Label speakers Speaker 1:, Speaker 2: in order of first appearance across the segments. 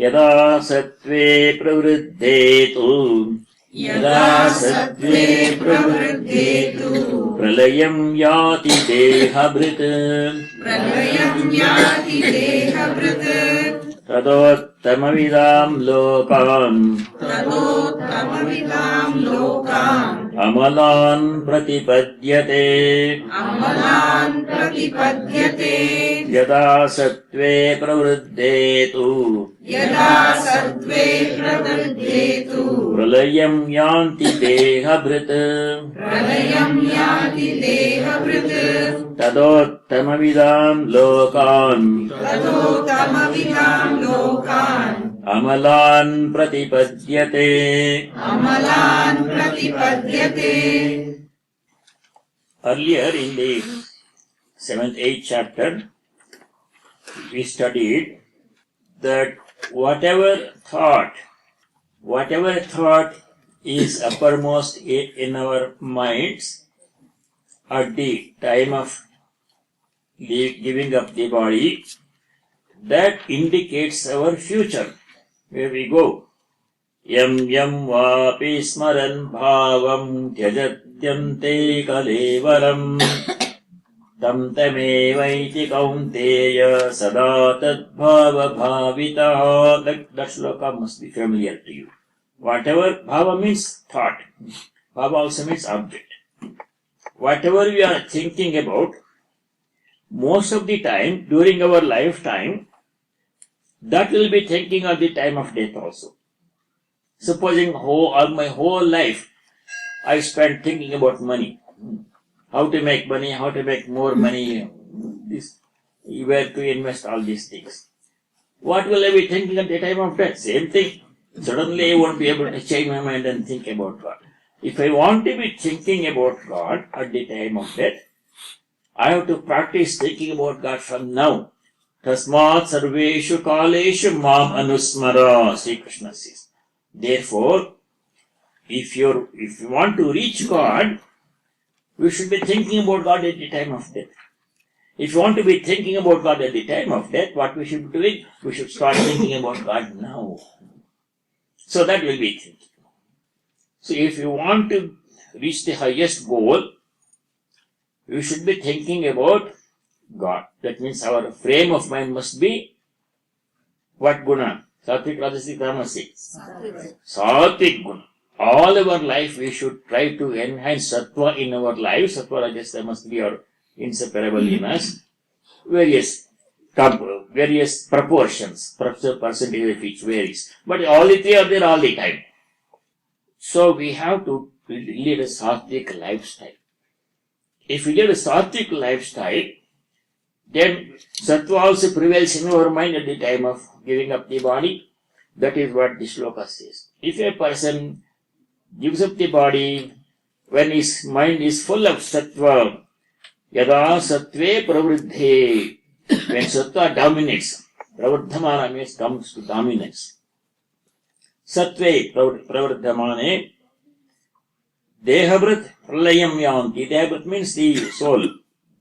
Speaker 1: यदा सत्त्वे प्रवृद्धे तु प्रलयं याति देहभृत् तदोत्तमविदां लोकान् अमलान् प्रतिपद्यते यदा सत्त्वे प्रवृद्धे तु प्रलयं यान्ति देहभृत् तदोत्तमविदां लोकान् अमलान् प्रतिपद्यते Earlier in the 7th, 8th chapter, we studied that whatever thought is uppermost in our minds at the time of giving up the body, that indicates our future, where we go. Yam yam vapi smaran bhavam tyajatyante kalevaram tam tamevaiti kaunteya sada tadbhava bhavitaha. That shloka must be familiar to you. Whatever bhava means thought, bhava also means object. Whatever we are thinking about, most of the time during our lifetime, that will be thinking at the time of death also. Supposing my whole life I spent thinking about money, how to make money, how to make more money, where to invest, all these things. What will I be thinking at the time of death? Same thing. Suddenly I won't be able to change my mind and think about God. If I want to be thinking about God at the time of death, I have to practice thinking about God from now. Tasmat sarveshu kaleshu mam anusmara, Sri Krishna says. Therefore, if you want to reach God, we should be thinking about God at the time of death. If you want to be thinking about God at the time of death, what we should be doing? We should start thinking about God now. So that will be thinking. So if you want to reach the highest goal, we should be thinking about God. That means our frame of mind must be what guna? Sattvic, Rajasic, Tamasic. Sattvic guna. All our life we should try to enhance sattva in our life. Sattva, Rajas, must be our inseparable in us. Various proportions, percentage of each varies. But all the three are there all the time. So we have to lead a sattvic lifestyle. If we lead a sattvic lifestyle, then sattva also prevails in our mind at the time of giving up the body. That is what the shloka says. If a person gives up the body when his mind is full of sattva, yada sattve pravruddhe, when sattva dominates, pravruddhamana means comes to dominance. Sattve pravruddhamane, dehabrat pralayam yanti. Dehabrat means the soul.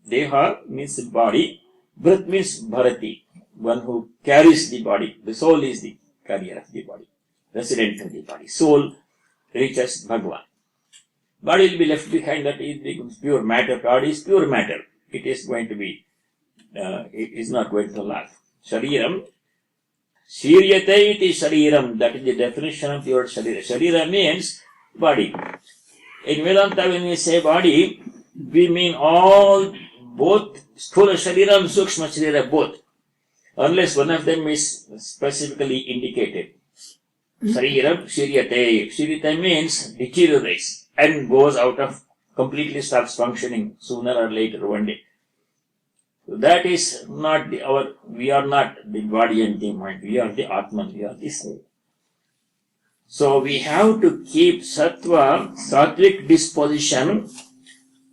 Speaker 1: Deha means the body. Brat means bharati, one who carries the body. The soul is the carrier of the body, resident of the body. Soul reaches Bhagavad. Body will be left behind, that is pure matter. God is pure matter. It is going to be, it is not going to last. Shariram, shiryate iti shariram. That is the definition of the word sharira. Sharira means body. In Vedanta, when we say body, we mean all, both Sthula Sharira and Sukshma Sharira, both. Unless one of them is specifically indicated. Shariram, Shiryate. Shiryate means deteriorates and goes out of, completely stops functioning sooner or later one day. So that is not we are not the body and the mind. We are the Atman, we are the soul. So we have to keep sattva, sattvic disposition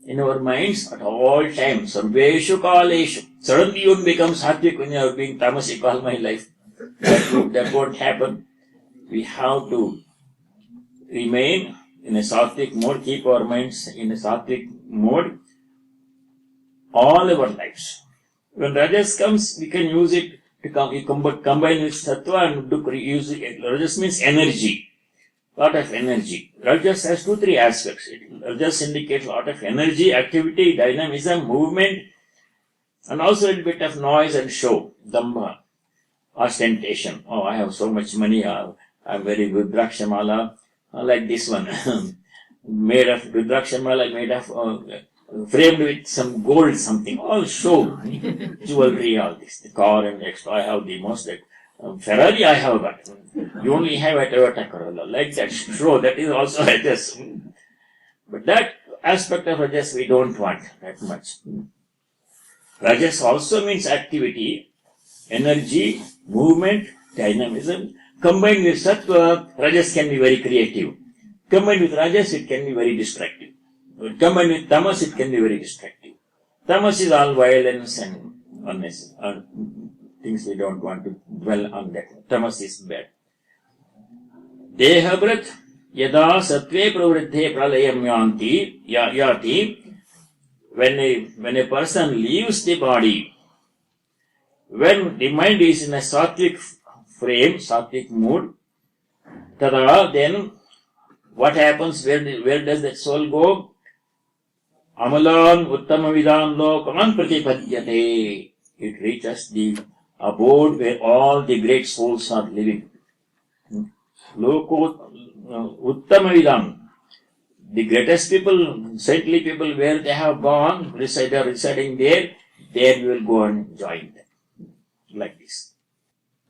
Speaker 1: in our minds at all times. Sarveshu kaleshu. Suddenly you become sattvic when you are being tamasic all my life. That won't happen. We have to remain in a sattvic mode, keep our minds in a sattvic all our lives. When rajas comes, we can use it You combine with sattva and use it. Rajas means energy, lot of energy. Rajas has 2-3 aspects. Rajas indicates a lot of energy, activity, dynamism, movement, and also a little bit of noise and show, damba, ostentation. Oh, I have so much money, I'm very good, Drakshamala, like this one, made of Drakshamala, made of framed with some gold something, all show, jewelry, all this, the car and extra. I have the most, Ferrari I have got. You only have a Toyota Corolla, like that show, that is also Rajas. But that aspect of Rajas we don't want that much. Rajas also means activity, energy, movement, dynamism. Combined with sattva, Rajas can be very creative. Combined with Rajas, it can be very destructive. Combined with tamas, it can be very destructive. Tamas is all violence and unnecessary things we don't want to dwell on that. Tamas is bad. Dehabrat yada sattve pravriddhe pralayam yati. When a person leaves the body, when the mind is in a sattvic frame, sattvic mood, tada, then what happens? Where does that soul go? Amalan uttamavidam lokaman pratipadyate. It reaches the abode where all the great souls are living. Loko uttamavidam. The greatest people, saintly people, where they have gone, residing there we will go and join them. Like this.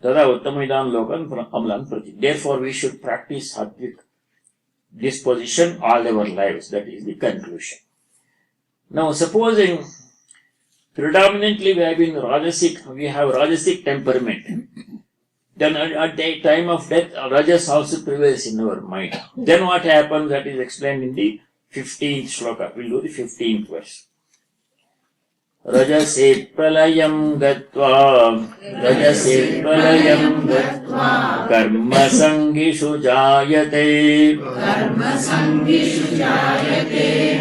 Speaker 1: Tada uttamavidam lokan amalan prati. Therefore, we should practice sattvic disposition all our lives. That is the conclusion. Now, supposing predominantly we have rajasic temperament. Then at the time of death, Rajas also prevails in our mind. Then what happens? That is explained in the 15th shloka. We'll do the 15th verse. Rajase pralayam gatva karma sangishu jayate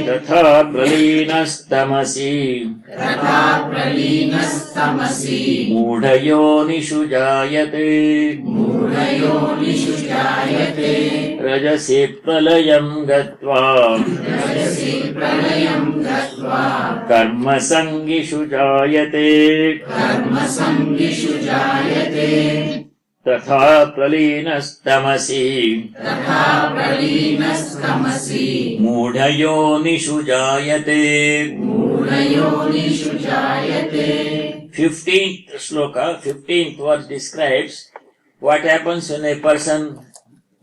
Speaker 1: tatha pralinastamasi mudhayonishu jayate rajase pralayam gatva karma sangishu jayate tatha pralinastamasi mudhayonishu jayate. 15th sloka, 15th verse describes what happens when a person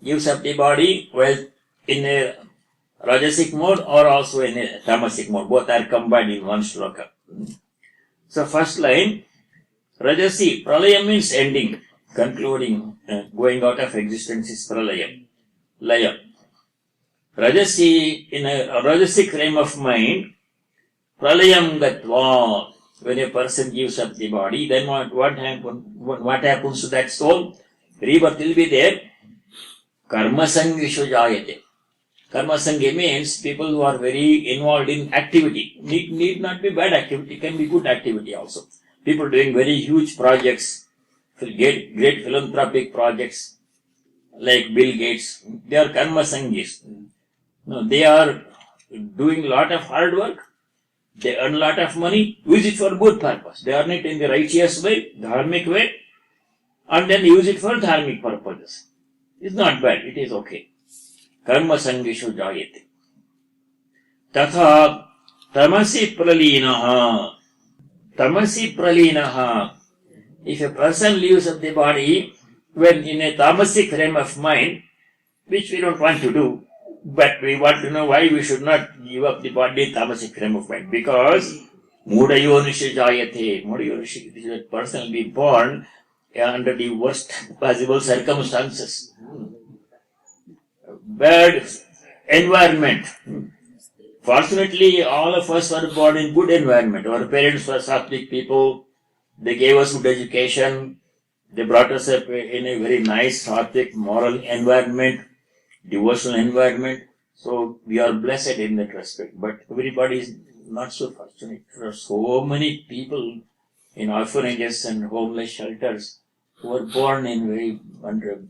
Speaker 1: gives up the body, well, in a Rajasic mode or also in a Tamasic mode. Both are combined in one shloka. So first line, Rajasi, Pralayam means ending, concluding, going out of existence is Pralayam, Laya. Rajasi, in a Rajasic frame of mind, Pralayam Gatva, when a person gives up the body, then what happens to that soul? Rebirth will be there. Karma Sangishu Jayate. Karma Sangha means people who are very involved in activity. Need not be bad activity, can be good activity also. People doing very huge projects, great philanthropic projects, like Bill Gates. They are Karma Sanghis. No, they are doing a lot of hard work. They earn a lot of money, use it for good purpose. They earn it in the righteous way, dharmic way, and then use it for dharmic purposes. It's not bad, it is okay. Karma sangishu jayate. Tatha tamasi pralinaha. Tamasi pralinaha. If a person leaves up the body when in a tamasic frame of mind, which we don't want to do, but we want to know why we should not give up the body tamasic frame of mind. Because mudayonisha jayate. Mudayonisha, this person will be born under the worst possible circumstances. Bad environment. Fortunately, all of us were born in good environment. Our parents were sattvic people. They gave us good education. They brought us up in a very nice, sattvic, moral environment, devotional environment. So we are blessed in that respect. But everybody is not so fortunate. There are so many people in orphanages and homeless shelters who are born in very under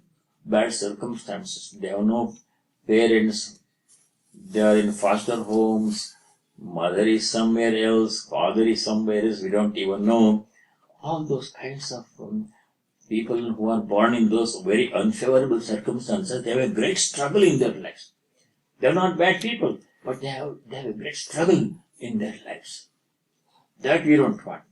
Speaker 1: bad circumstances. They have no parents. They are in foster homes. Mother is somewhere else. Father is somewhere else. We don't even know. All those kinds of people who are born in those very unfavorable circumstances, they have a great struggle in their lives. They are not bad people, but they have a great struggle in their lives. That we don't want.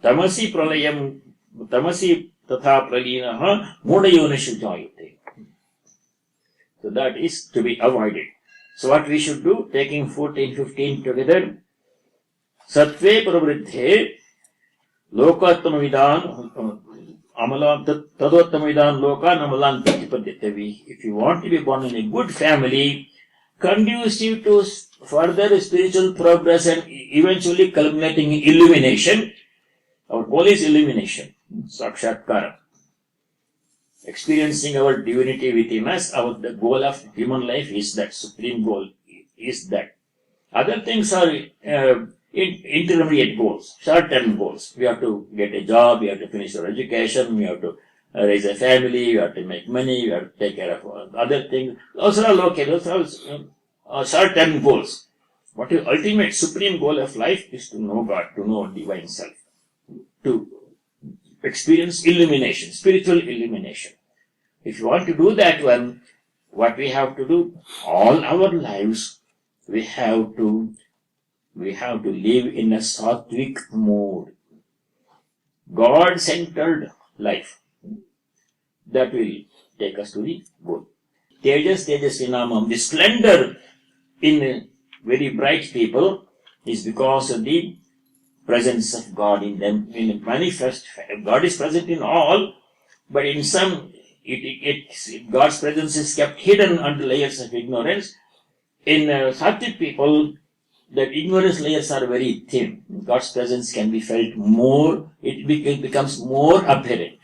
Speaker 1: Tamasi pralayam, tamasi tatha pralinaha mudayonishu jayate. So that is to be avoided. So what we should do, taking 14-15 together, Sattve pravriddhe lokatamavidan amalan tadotamavidan lokan amalan pratipadyate. If you want to be born in a good family, conducive to further spiritual progress and eventually culminating in illumination, our goal is illumination, sakshatkara. Experiencing our divinity within us, the goal of human life is that, supreme goal is that. Other things are intermediate goals, short-term goals. We have to get a job, we have to finish our education, we have to raise a family, we have to make money, we have to take care of other things. Those are all okay, those are short-term goals. What is ultimate supreme goal of life is to know God, to know divine self, to experience illumination, spiritual illumination. If you want to do that one, what we have to do, all our lives, we have to live in a sattvic mode, God-centered life. That will take us to the goal. Tejas Vinamam, the splendor in very bright people is because of the presence of God in them. In manifest, God is present in all, but in some, God's presence is kept hidden under layers of ignorance. In sattvic people, the ignorance layers are very thin. God's presence can be felt more, it becomes more apparent.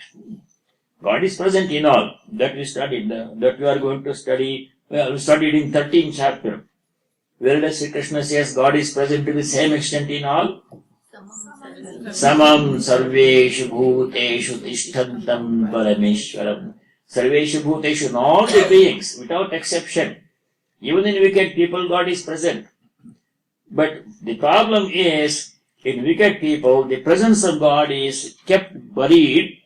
Speaker 1: God is present in all. That we studied, that we are going to study, we studied in 13th chapter. Where does Sri Krishna says God is present to the same extent in all? Samam sarveshu bhuteshu tishtantam parameshwaram. Sarveshu bhuteshu, in all the beings, without exception. Even in wicked people, God is present. But the problem is, in wicked people, the presence of God is kept buried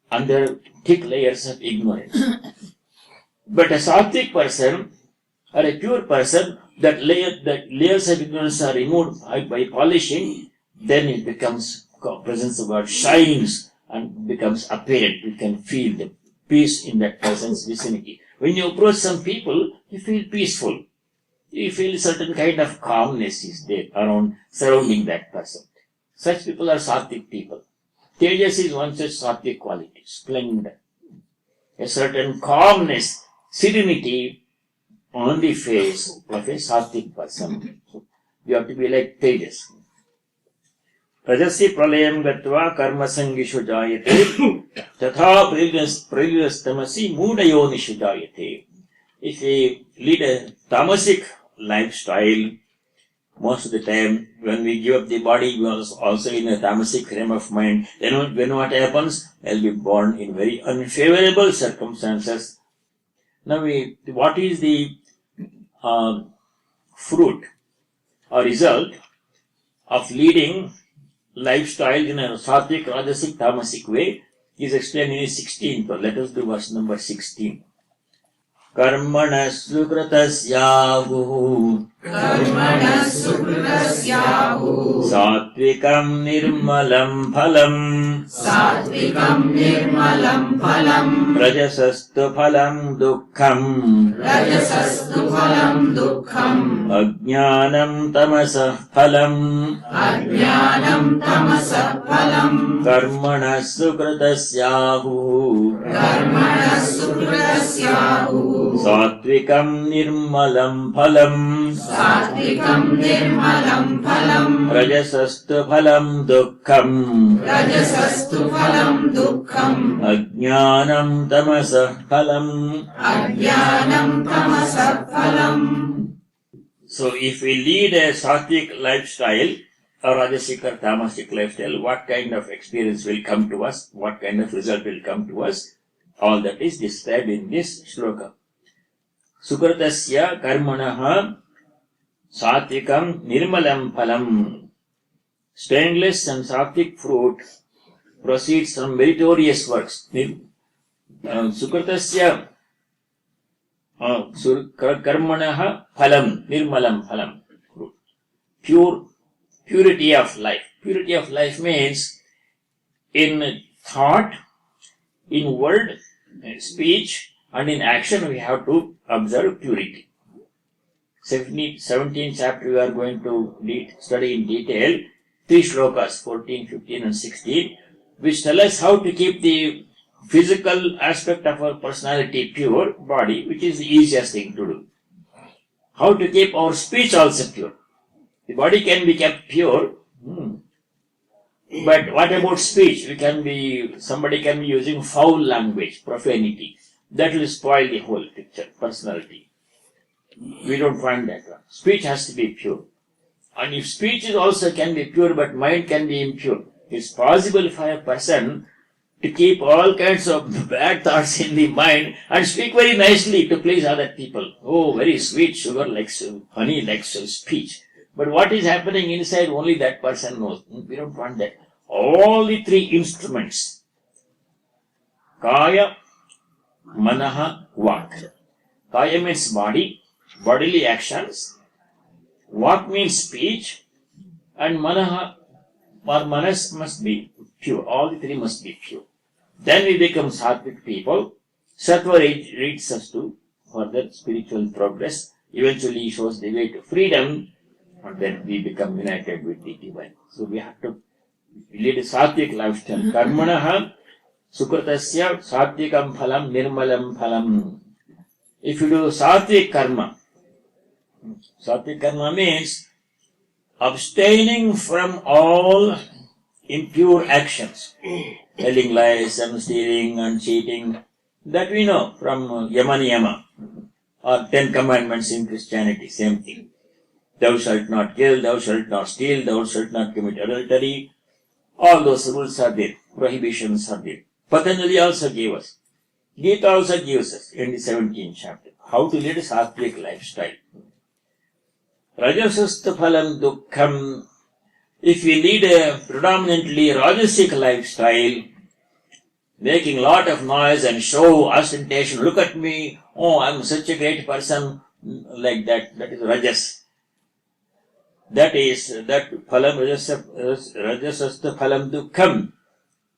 Speaker 1: under thick layers of ignorance. But a sattvic person, or a pure person, that layers of ignorance are removed by polishing, then it becomes, presence of God shines and becomes apparent. You can feel the peace in that person's vicinity. When you approach some people, you feel peaceful. You feel a certain kind of calmness is there surrounding that person. Such people are sattvic people. Tejas is one such sattvic quality, splendor. A certain calmness, serenity on the face of a sattvic person. So you have to be like Tejas. Rajasi pralayam gatva karma sangishu jayate tatha pralyastamasi mudayonishu jayate. If we lead a tamasic lifestyle, most of the time when we give up the body, we are also in a tamasic frame of mind. Then when what happens? I'll be born in very unfavorable circumstances. Now what is the fruit or result of leading lifestyle in a sattvic, rajasic, tamasic way is explained in 16th. Let us do verse number 16. Karmana sukritasyahu Satvikam nirmalam phalam Rajasastu phalam dukkam Ajnanam tamasa phalam Karmana sukritasyahu Satvikam nirmalam phalam Rajasastu phalam dukkam Ajnanam tamasa phalam. So if we lead a sattvic lifestyle, a Rajasic or Tamasic lifestyle, what kind of experience will come to us, what kind of result will come to us, all that is described in this shloka. Sukritasya karmanaha satvikam nirmalam phalam. Stainless and sattvic fruit proceeds from meritorious works. Sukritasya karmanaha phalam, nirmalam phalam. Purity of life. Purity of life means in thought, in word, in speech, and in action we have to observe purity. 17th chapter we are going to study in detail 3 shlokas, 14, 15 and 16, which tell us how to keep the physical aspect of our personality pure, body, which is the easiest thing to do. How to keep our speech also pure. The body can be kept pure, but what about speech? Somebody can be using foul language, profanity. That will spoil the whole picture, personality. We don't find that one. Speech has to be pure. And if speech is also can be pure, but mind can be impure, it's possible for a person to keep all kinds of bad thoughts in the mind and speak very nicely to please other people. Oh, very sweet, sugar likes honey likes speech. But what is happening inside, only that person knows. We don't want that. All the 3 instruments, Kaya, Manaha, Vak. Kaya means body, bodily actions. Vak means speech. And Manaha or Manas must be pure. All the 3 must be pure. Then we become sattvic people. Sattva leads us to further spiritual progress. Eventually shows the way to freedom. And then we become united with the divine. So we have to lead a sattvic lifestyle. Karmanaha sukritasya sattvikam phalam nirmalam phalam. If you do sattvic karma means abstaining from all impure actions. Telling lies and stealing and cheating. That we know from Yama Niyama or 10 commandments in Christianity, same thing. Thou shalt not kill, thou shalt not steal, thou shalt not commit adultery. All those rules are there, prohibitions are there. Patanjali also gave us. Gita also gives us in the 17th chapter how to lead a sattvic lifestyle. Rajasastha phalam dukkham. If we lead a predominantly rajasic lifestyle, making lot of noise and show, ostentation, look at me, oh, I'm such a great person, like that is rajas. That phalam rajasastha phalam dukkham.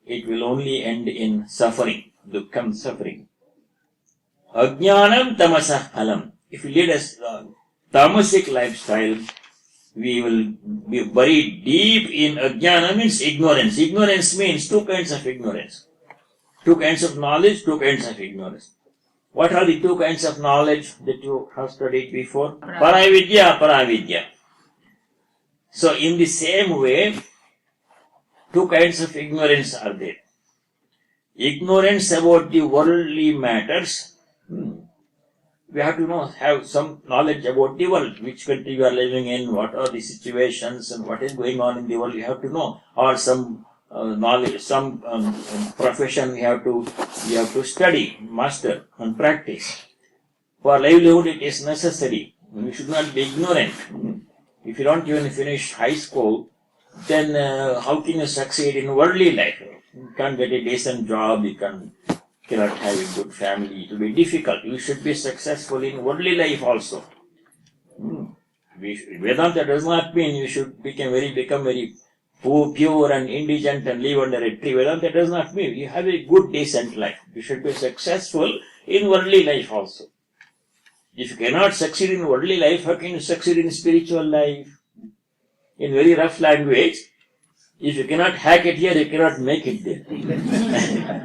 Speaker 1: It will only end in suffering. Dukkham, suffering. Ajnanam tamasah phalam. If we lead a tamasic lifestyle, we will be buried deep in ajnana, means ignorance. Ignorance means 2 kinds of ignorance. 2 kinds of knowledge, 2 kinds of ignorance. What are the 2 kinds of knowledge that you have studied before? Paravidya, paravidya. So in the same way, 2 kinds of ignorance are there. Ignorance about the worldly matters. We have to have some knowledge about the world, which country we are living in, what are the situations and what is going on in the world, we have to know. Or some knowledge, some profession we have to study, master and practice. For livelihood it is necessary. We should not be ignorant. If you don't even finish high school, then how can you succeed in worldly life? You can't get a decent job, you cannot have a good family, it will be difficult. You should be successful in worldly life also. Vedanta does not mean you should become very pure and indigent and live under a tree. Vedanta does not mean you have a good decent life. You should be successful in worldly life also. If you cannot succeed in worldly life, how can you succeed in spiritual life? In very rough language, if you cannot hack it here, you cannot make it there.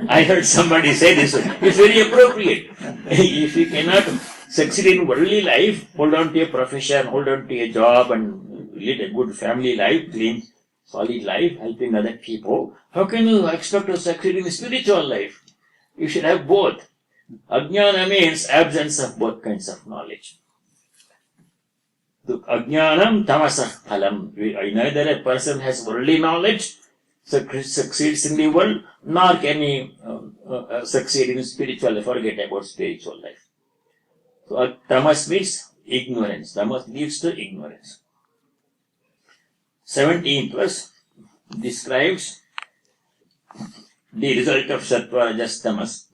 Speaker 1: I heard somebody say this. It's very appropriate. If you cannot succeed in worldly life, hold on to a profession, hold on to a job and lead a good family life, clean, solid life, helping other people, how can you expect to succeed in spiritual life? You should have both. Ajnana means absence of both kinds of knowledge. Ajnanam tamasah phalam. Neither a person has worldly knowledge, succeeds in the world, nor can he succeed in spiritual life. Forget about spiritual life. So tamas means ignorance. Tamas leads to ignorance. 17th verse describes the result of sattva, rajas, tamas.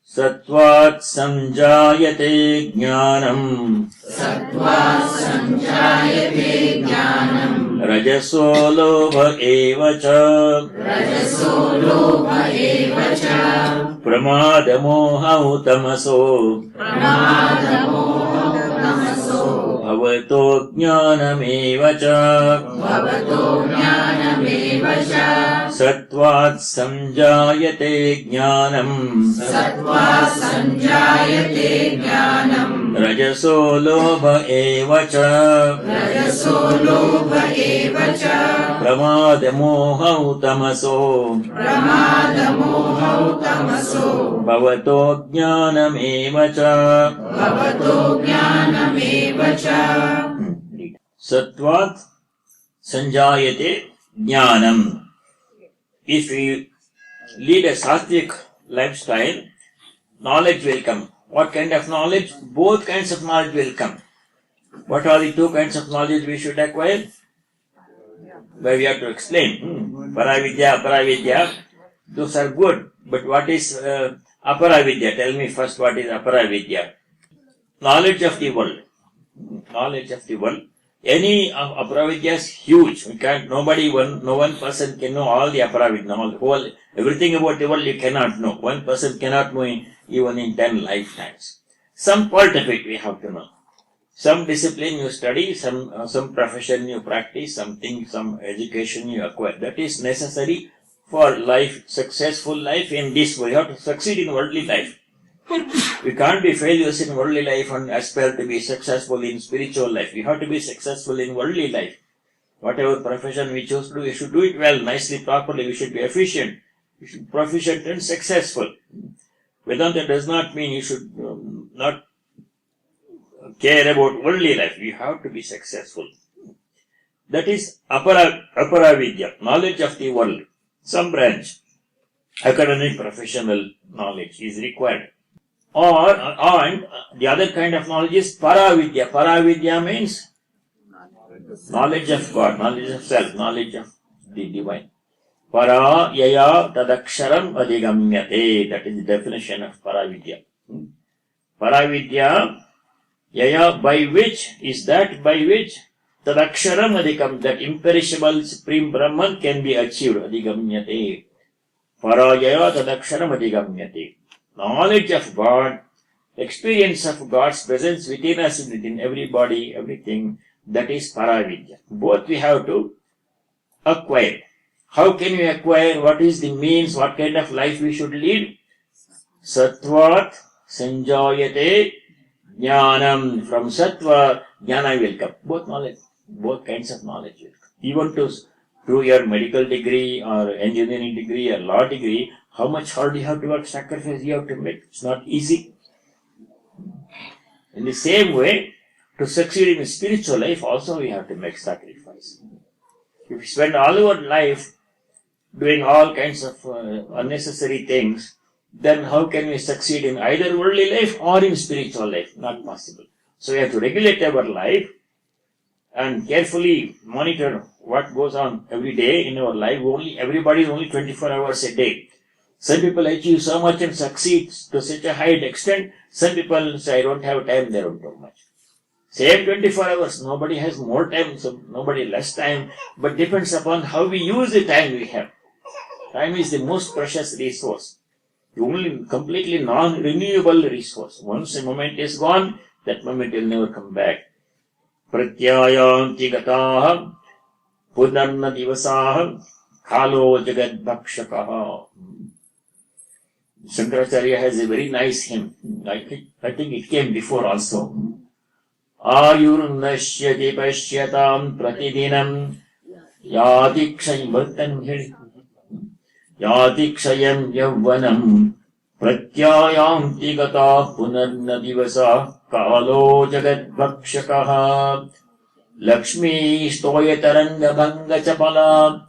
Speaker 1: Sattvat sanjayate jnanam.
Speaker 2: Sattvat sanjayate jnanam.
Speaker 1: Rajaso lobha eva cha.
Speaker 2: Rajaso lobha eva cha.
Speaker 1: Pramada moha tamaso.
Speaker 2: Pramada moha tamaso.
Speaker 1: Bhavato jnanameva cha.
Speaker 2: Bhavato jnanameva cha.
Speaker 1: Sattvat sanjayate jnanam.
Speaker 2: Sattva sanjayate jnanam.
Speaker 1: Rajaso lobha eva cha.
Speaker 2: Rajaso lobha eva cha.
Speaker 1: Pramada moha tamaso.
Speaker 2: Pramada moha tamaso.
Speaker 1: Bhavato jnanameva cha.
Speaker 2: Bhavato jnanameva cha.
Speaker 1: Sattvat sanjayate jnanam. If we lead a sattvic lifestyle, knowledge will come. What kind of knowledge? Both kinds of knowledge will come. What are the two kinds of knowledge we should acquire? Where we have to explain. Paravidya, aparavidya. Those are good. But what is aparavidya? Tell me first what is aparavidya. Knowledge of the world. Knowledge of the world. Any aparavidya is huge. No one person can know all the aparavidya, everything about the world you cannot know. One person cannot know even in 10 lifetimes. Some part of it we have to know. Some discipline you study, some profession you practice, some education you acquire. That is necessary for life, successful life in this world. You have to succeed in worldly life. We can't be failures in worldly life and aspire to be successful in spiritual life. We have to be successful in worldly life. Whatever profession we choose to do, we should do it well, nicely, properly. We should be efficient. We should be proficient and successful. Vedanta does not mean you should not care about worldly life. You have to be successful. That is aparavidya, knowledge of the world. Some branch, academic, professional knowledge is required. And the other kind of knowledge is paravidya. Paravidya means knowledge of God, knowledge of self, knowledge of the divine. Para yaya tadaksharam adhigamyate. That is the definition of paravidya. Paravidya yaya, by which is that by which tadaksharam adhigam, that imperishable supreme Brahman can be achieved. Adhigamyate. Para yaya tadaksharam adhigamyate. Knowledge of God, experience of God's presence within us, within everybody, everything, that is paravidya. Both we have to acquire. How can we acquire? What is the means? What kind of life we should lead? Sattvat sanjayate jnanam. From sattva, jnana will come. Both knowledge, both kinds of knowledge will come. Even to through your medical degree or engineering degree or law degree, how much hard you have to work, sacrifice you have to make. It's not easy. In the same way, to succeed in spiritual life also we have to make sacrifice. If we spend all our life doing all kinds of unnecessary things, then how can we succeed in either worldly life or in spiritual life? Not possible. So we have to regulate our life and carefully monitor what goes on every day in our life. Everybody is only 24 hours a day. Some people achieve so much and succeed to such a high extent. Some people say, I don't have time, they don't do much. Same 24 hours, nobody has more time, so nobody less time, but depends upon how we use the time we have. Time is the most precious resource. The only completely non-renewable resource. Once a moment is gone, that moment will never come back. Pratyayanti gataha punarna divasaha khalo jagad bhakshakaha. Shankaracharya has a very nice hymn. I think it came before also. Ayurnashyati pashyatam pratidinam yatikshayam yavvanam pratyayanti gata punarna divasa Kalo jagadbhakshakaha Lakshmi stoyataranga chapala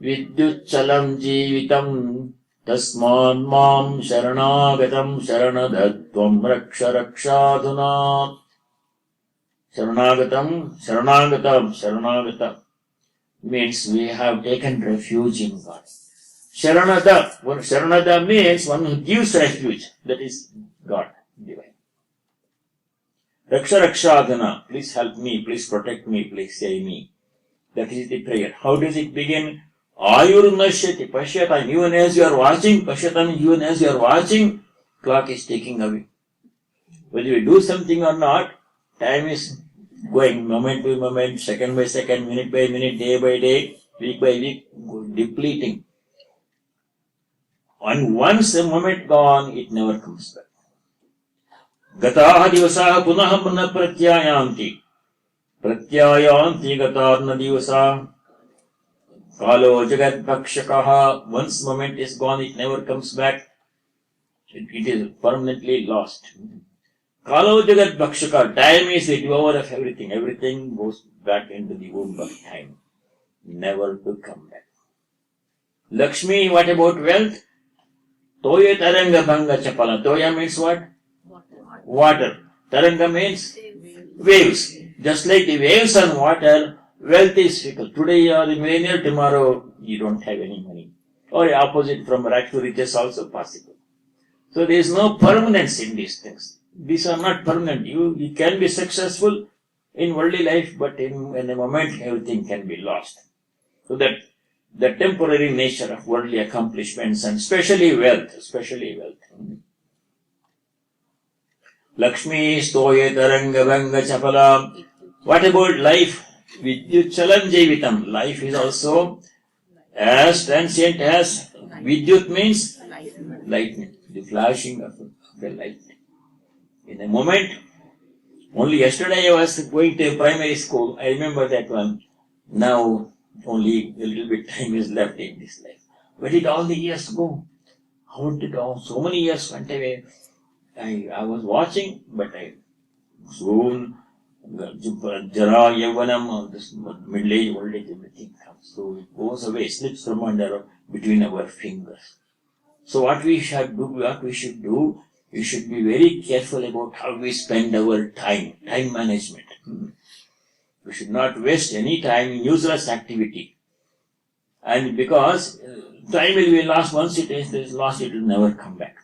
Speaker 1: Vidyutchalam jivitam Tasman mam sharanagatam sharanadhatvam raksha rakshadhuna. Sharanagatam means we have taken refuge in God. Sharanada means one who gives refuge. That is God, divine. Raksha rakshadhana, please help me, please protect me, please save me. That is the prayer. How does it begin? Ayurnashyati, Pashyatam, even as you are watching, Pashyatam, even as you are watching, clock is taking away. Whether you do something or not, time is going moment by moment, second by second, minute by minute, day by day, week by week, depleting. And once a moment gone, it never comes back. Gataha divasaha punaha punah pratyayanti. Pratyayanti gatarna divasaha. Kalo jagat bhakshakaha. Once moment is gone, it never comes back. It is permanently lost. Kalo jagat bhakshaka. Time is the devourer of everything. Everything goes back into the womb of time. Never to come back. Lakshmi, what about wealth? Toya taranga bhanga chapala. Toya means what? Water. Taranga means waves. Just like the waves on water, wealth is fickle. Today you are the millionaire, tomorrow you don't have any money. Or the opposite from rags to riches also possible. So there is no permanence in these things. These are not permanent. You can be successful in worldly life, but in a moment everything can be lost. So that the temporary nature of worldly accomplishments and especially wealth. Lakshmi stoye taranga bhanga chapala. What about life? Vidyutchalam jeevitam. Life is also as transient as Vidyut means lightning, the flashing of the light. In a moment, only yesterday I was going to primary school. I remember that one. Now only a little bit time is left in this life. Where did all the years go? How did so many years went away? I was watching, but I soon Jara, Yavanam, this middle age, old age, everything comes. So it goes away, slips from under between our fingers. So what we should do, we should be very careful about how we spend our time management. We should not waste any time in useless activity. And because time will be lost, once it is lost, it will never come back.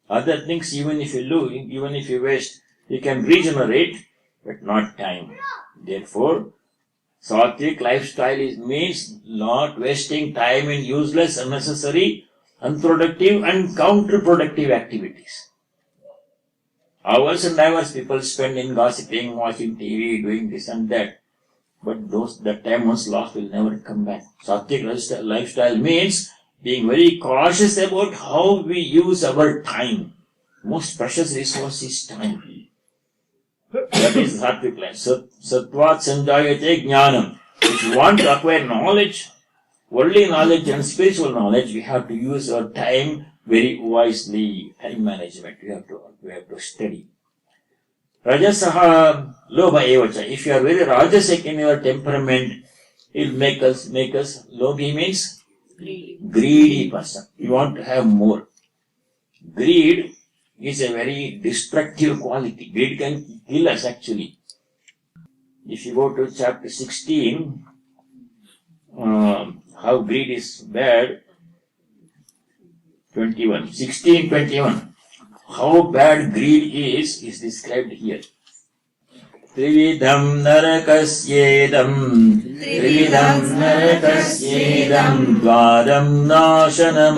Speaker 1: Other things, even if you waste, you can regenerate, but not time. Therefore, Sattvic lifestyle means not wasting time in useless, unnecessary, unproductive and counterproductive activities. Hours and hours people spend in gossiping, watching TV, doing this and that. But that time once lost will never come back. Sattvic lifestyle means being very cautious about how we use our time. Most precious resource is time. That is Sattvic life. Sattvat sanjayate jnanam. If you want to acquire knowledge, worldly knowledge and spiritual knowledge, we have to use our time very wisely. Time management, we have to study. Rajasaha lobha evacha. If you are very rajasic in your temperament, it will make us lobhi means greedy person. You want to have more. Greed is a very destructive quality. Greed can kill us actually. If you go to chapter 16, how greed is bad, 16:21. How bad greed is described here. Trividham narakasyedam dvaram nashanam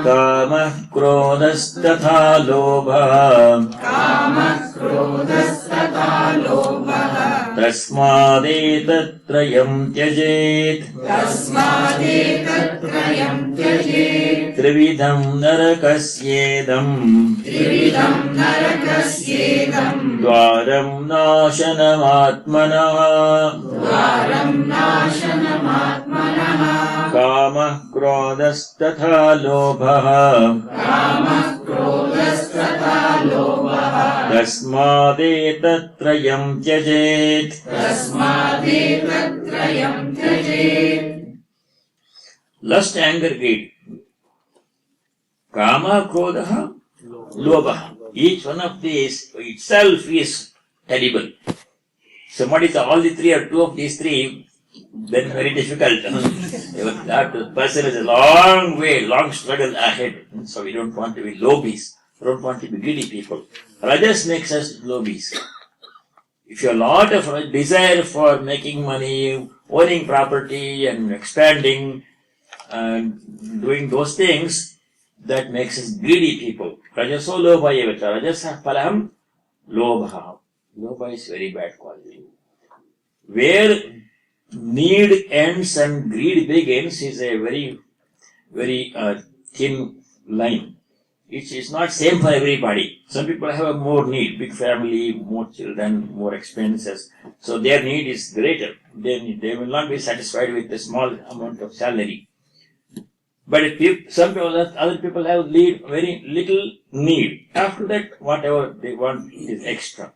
Speaker 1: Kamah krodastatha lobha Tasmadetattrayam tyajet Trividham narakasyedam Dvaram nashanam Kama Kama Krodastatha Lobha
Speaker 2: Kama Krodasthatha Lobha
Speaker 1: Tasmadetatrayam Tyajet.
Speaker 2: Tasmadetatrayam Tyajet.
Speaker 1: Lust, anger, greed. Kama Krodaha Lobha. Each one of these itself is terrible. Somebody saw all the three or two of these three, then very difficult. That person is a long way, long struggle ahead. So we don't want to be lobbies. We don't want to be greedy people. Rajas makes us lobbies. If you have a lot of desire for making money, owning property and expanding and doing those things, that makes us greedy people. Rajaso lobha evacha. Rajasa phalaham lobha. Lobha is very bad quality. Where need ends and greed begins is a very, very thin line. It is not same for everybody. Some people have more need, big family, more children, more expenses. So their need is greater. They will not be satisfied with a small amount of salary. But other people have very little need. After that, whatever they want is extra.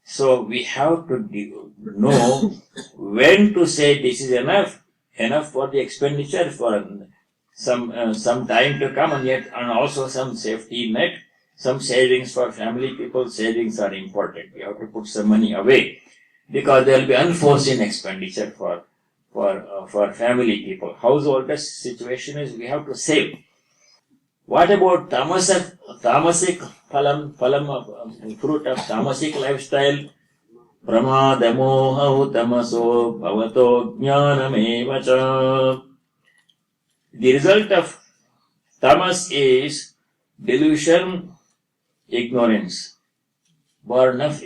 Speaker 1: So we have to know when to say this is enough for the expenditure for some time to come, and also some safety net, some savings for family people. Savings are important. We have to put some money away because there will be unforeseen expenditure for family people. Householders' situation is we have to save. What about tamasic phalam of fruit of tamasic lifestyle? Pramadamoha tamaso bhavato jnanamevacha. The result of tamas is delusion, ignorance, born of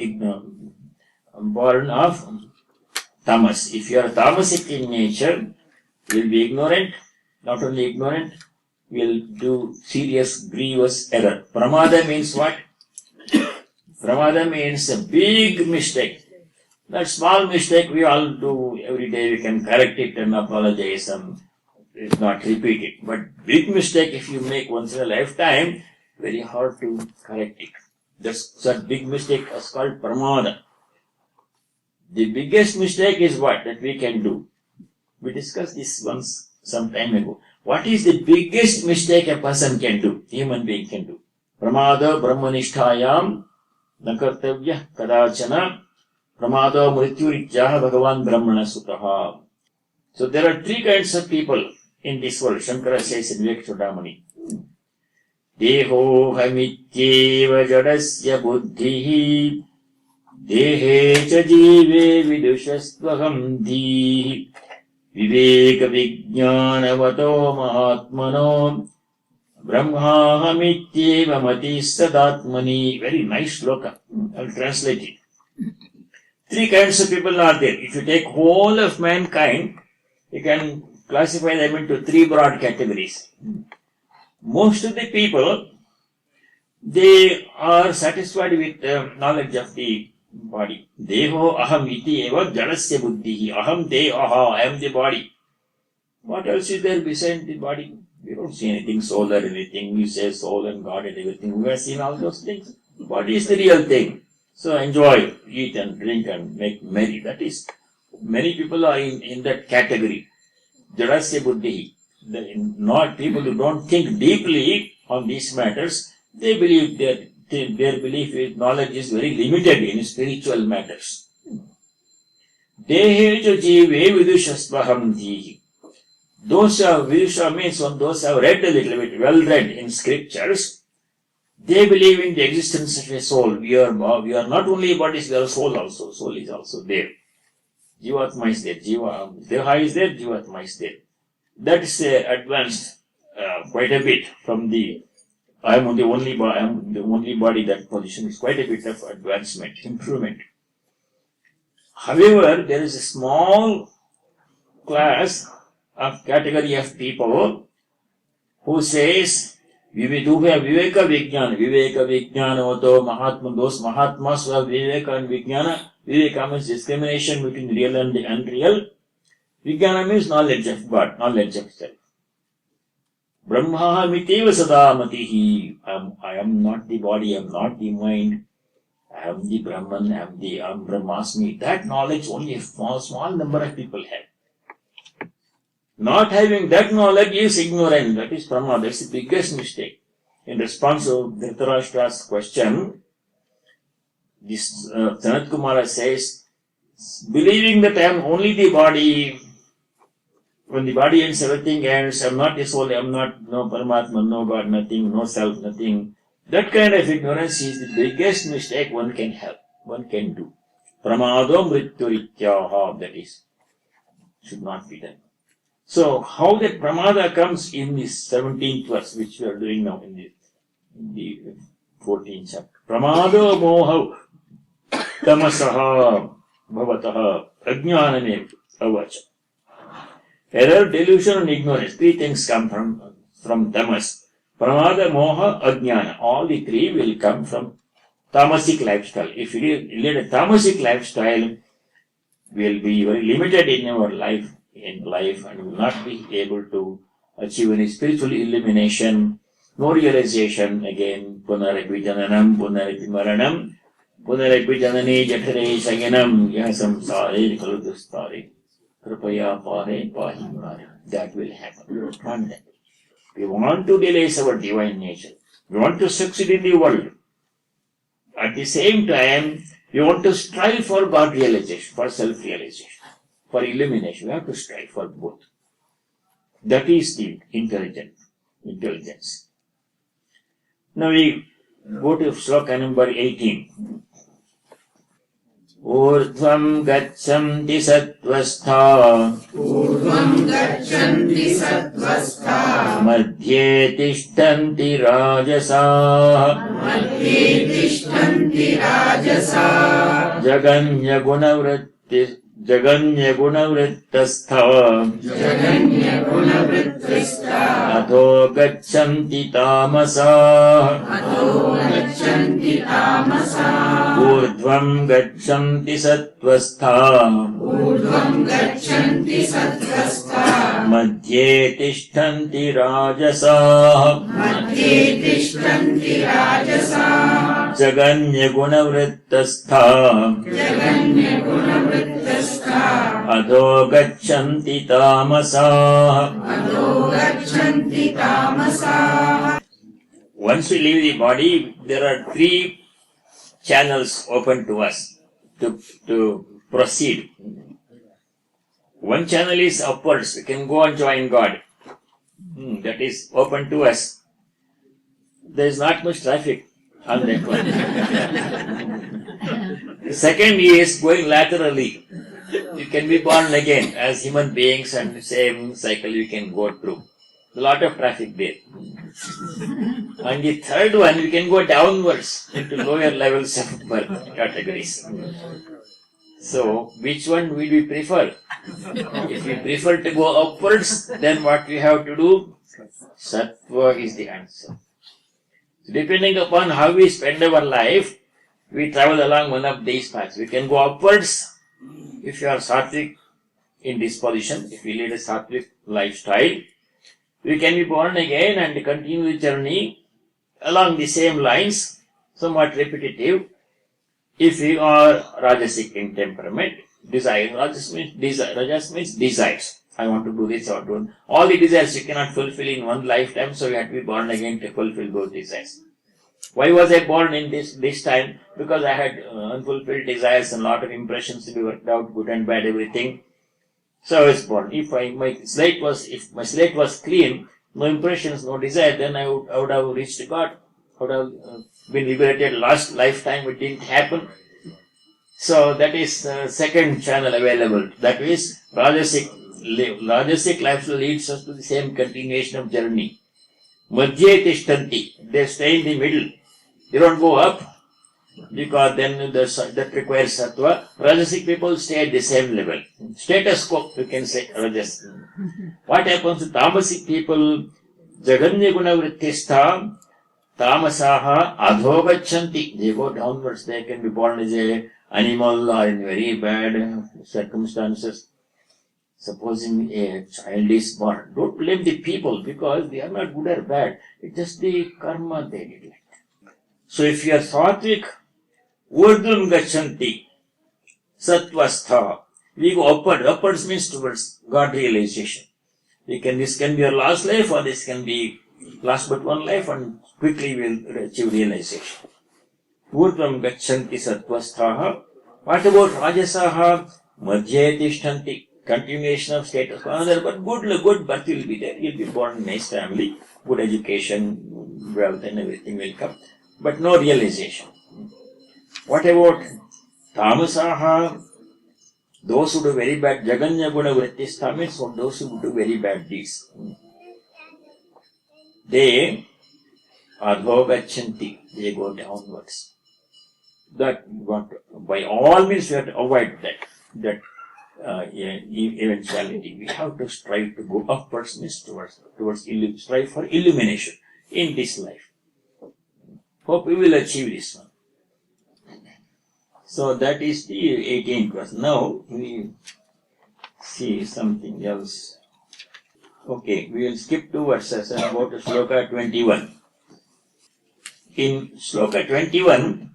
Speaker 1: tamas. If you are tamasic in nature, you will be ignorant. Not only ignorant, you will do serious, grievous error. Pramada means what? Pramada means a big mistake. That small mistake we all do every day. We can correct it and apologize and not repeat it. But big mistake, if you make once in a lifetime, very hard to correct it. That big mistake is called pramada. The biggest mistake is what? That we can do. We discussed this once some time ago. What is the biggest mistake a person can do? Human being can do. Pramada brahmanisthayam nakartavya kadachana pramada mrityurityaha bhagavan brahmana sutaha. So there are three kinds of people in this world. Shankara says in Vivek Chudamani. Deho hamityeva jadasya buddhihi dehe cha jive vidushastvaham dhihi viveka vijnanavato mahatmano brahmahamityeva mati sadatmani. Very nice sloka. I will translate it. Three kinds of people are there. If you take whole of mankind, you can classify them into three broad categories. Most of the people, they are satisfied with knowledge of the body. Deho aham iti eva jalasya buddhihi. Aham de aha, I am the body. What else is there beside the body? We don't see anything, soul or anything. We say soul and God and everything. We have seen all those things. Body is the real thing. So enjoy, eat and drink and make merry. That is, many people are in that category. Jalasya buddhihi. Not people who don't think deeply on these matters. They believe that their belief is knowledge is very limited in spiritual matters. Dehe jo jive vidushasvaham dhihi. Those vidusha means those who have read a little bit, well read in scriptures. They believe in the existence of a soul. We are not only bodies, we are soul also. Soul is also there. Jivatma is there. Deha is there, Jivatma is there. That is advanced quite a bit from the I am the only body. That position is quite a bit of advancement, improvement. However, there is a small class of category of people who says we do have viveka vijnana vato mahatma. Those mahatmas who have viveka and vijnana. Viveka means discrimination between real and the unreal. Vijnana means knowledge of God, knowledge of self. Brahmahamiteva sadamatihi. I am not the body, I am not the mind. I am the Brahman, I am Brahmasmi. That knowledge only a small number of people have. Not having that knowledge is ignorance. That is Brahma. That's the biggest mistake. In response to Dhritarashtra's question, this Sanat Kumara says, believing that I am only the body, when the body ends, everything ends, I am not the soul, I am not no Paramatma, no God, nothing, no self, nothing. That kind of ignorance is the biggest mistake one can have, one can do. Pramado mrityurityaha, that is, should not be done. So, how that pramada comes in this 17th verse, which we are doing now in the 14th chapter. Pramado moha tamasaha bhavataha ajnaname avacha. Error, delusion and ignorance, three things come from tamas. Pramada, moha, ajnana. All the three will come from tamasic lifestyle. If you lead a tamasic lifestyle, we will be very limited in our life, and will not be able to achieve any spiritual illumination, no realization. Again, punaragvijananam, punarapimaranam, punaragvijanani jathare sayanam, yasam sare kaludustare, kripaya pare pahi murare. That will happen. We don't want that. We want to realize our divine nature. We want to succeed in the world. At the same time, we want to strive for God realization, for self-realization, for illumination. We have to strive for both. That is the intelligence. Now we go to sloka number 18. Urdhvam gachanti sattvastha.
Speaker 2: Urdhvam gachanti sattvastha.
Speaker 1: Madhye tishtanti rajasa.
Speaker 2: Madhye tishtanti rajasa.
Speaker 1: Jaganya gunavrittastha.
Speaker 2: Jaganya gunavrittastha.
Speaker 1: Adho gachanti tamasa.
Speaker 2: Adho gachanti tamasa.
Speaker 1: Urdhvam gachanti sattvastha.
Speaker 2: Urdhvam gachanti sattvastha.
Speaker 1: Madhye tishtanti rajasa.
Speaker 2: Madhye tishtanti rajasa.
Speaker 1: Jaganya gunavrittastha.
Speaker 2: Jaganya gunavrittastha.
Speaker 1: Adho gachanti tamasa.
Speaker 2: Adho gachanti tamasa.
Speaker 1: Once we leave the body, there are three channels open to us to proceed. One channel is upwards. We can go and join God. That is open to us. There is not much traffic on that one. The second is going laterally. You can be born again as human beings and the same cycle you can go through. A lot of traffic there. And the third one, we can go downwards into lower levels of birth categories. So, which one will we prefer? If we prefer to go upwards, then what we have to do? Sattva is the answer. Depending upon how we spend our life, we travel along one of these paths. We can go upwards if you are sattvic in disposition, if we lead a sattvic lifestyle. We can be born again and continue the journey along the same lines, somewhat repetitive. If we are rajasic in temperament, desire. Rajas means desires. I want to do this, I want to do. All the desires you cannot fulfill in one lifetime, so you have to be born again to fulfill those desires. Why was I born in this time? Because I had unfulfilled desires and a lot of impressions to be worked out, good and bad, everything. So I was born. If my slate was clean, no impressions, no desire, then I would have reached God. I would have been liberated last lifetime. It didn't happen. So that is second channel available. That is Rajasic lifestyle leads us to the same continuation of journey. Madhye tishtanti. They stay in the middle. They don't go up because then that requires sattva. Rajasic people stay at the same level. Status quo, you can say, Rajas. What happens to tamasic people? Jaganya gunavrittistha tamasaha adhogachanti. They go downwards. They can be born as an animal or in very bad circumstances. Supposing a child is born, don't blame the people because they are not good or bad. It's just the karma they did like that. So if you are sattvic, urdhvam gachanti, sattvastha, we go upward. Upwards means towards God realization. This can be your last life, or this can be last but one life, and quickly will achieve realization. Urdhvam gachanti sattvasthaha. What about rajasaha? Madhye tishtanti. Continuation of status. Another, but good birth will be there. You'll be born in a nice family, good education, wealth and everything will come. But no realization. What about tamasaha? Those who do very bad, jaganya guna vrittistha means those who do very bad deeds. They adhogachanti, they go downwards. That by all means we have to avoid that eventuality. We have to strive to go upwards, means towards strive for illumination in this life. Hope we will achieve this one. So that is the 18th verse. Now we see something else. Okay, we will skip 2 verses and go to Shloka 21. In Shloka 21,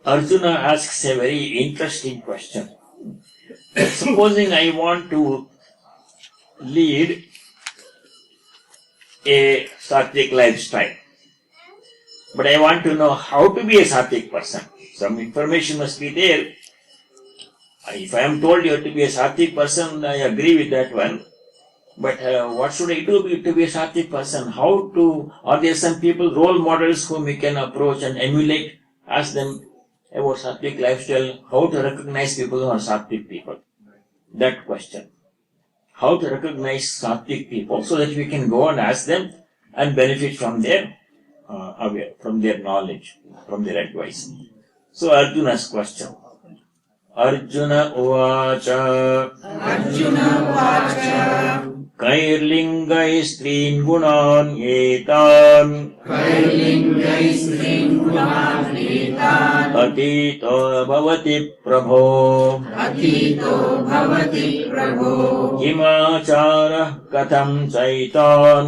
Speaker 1: Arjuna asks a very interesting question. Supposing I want to lead a sattvic lifestyle, but I want to know how to be a sattvic person. Some information must be there. If I am told you have to be a sattvic person, I agree with that one. But what should I do to be a sattvic person? Are there some people, role models whom we can approach and emulate? Ask them about sattvic lifestyle, how to recognize people who are sattvic people. That question. How to recognize sattvic people so that we can go and ask them and benefit from their knowledge, from their advice. So Arjuna's question. Arjuna uvacha. Kairlingai strin gunan etan. Atito bhavati prabho. Himachara katham chaitan.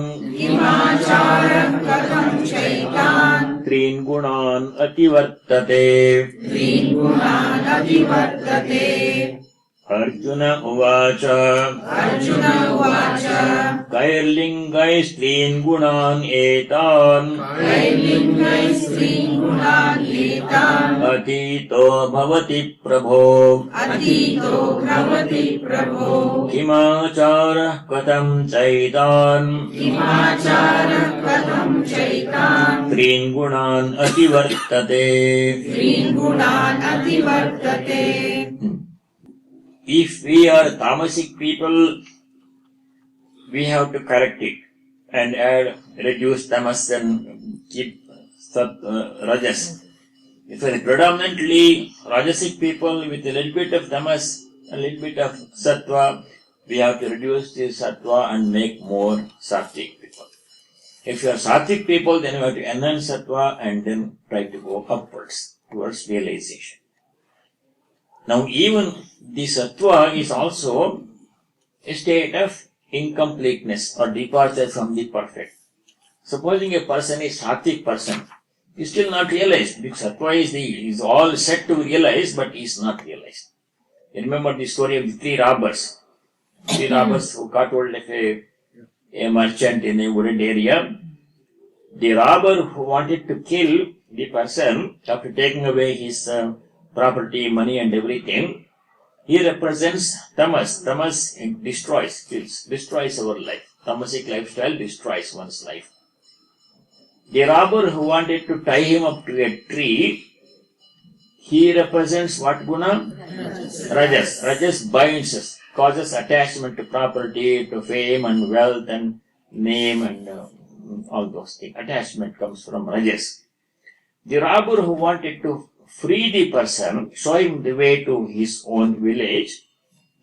Speaker 1: Trin gunan ativartate. Arjuna uvacha. Kairlingai strin gunan etan. Atito bhavati prabho. Himachara katham chaitan. Trin gunan ativartate. If we are tamasic people, we have to correct it and reduce tamas and keep rajas. If we are predominantly rajasic people with a little bit of tamas, a little bit of sattva, we have to reduce the sattva and make more sattvic people. If you are sattvic people, then you have to enhance sattva and then try to go upwards towards realization. Now even the sattva is also a state of incompleteness or departure from the perfect. Supposing a person is sattvic person, he is still not realized because sattva is all set to realize, but he is not realized. You remember the story of the 3 robbers. 3 robbers who got hold of a merchant in a wooded area. The robber who wanted to kill the person after taking away his property, money and everything, he represents tamas. Tamas destroys our life. Tamasic lifestyle destroys one's life. The robber who wanted to tie him up to a tree, he represents what guna? Rajas. Rajas binds us, causes attachment to property, to fame and wealth and name and all those things. Attachment comes from Rajas. The robber who wanted to free the person, show him the way to his own village,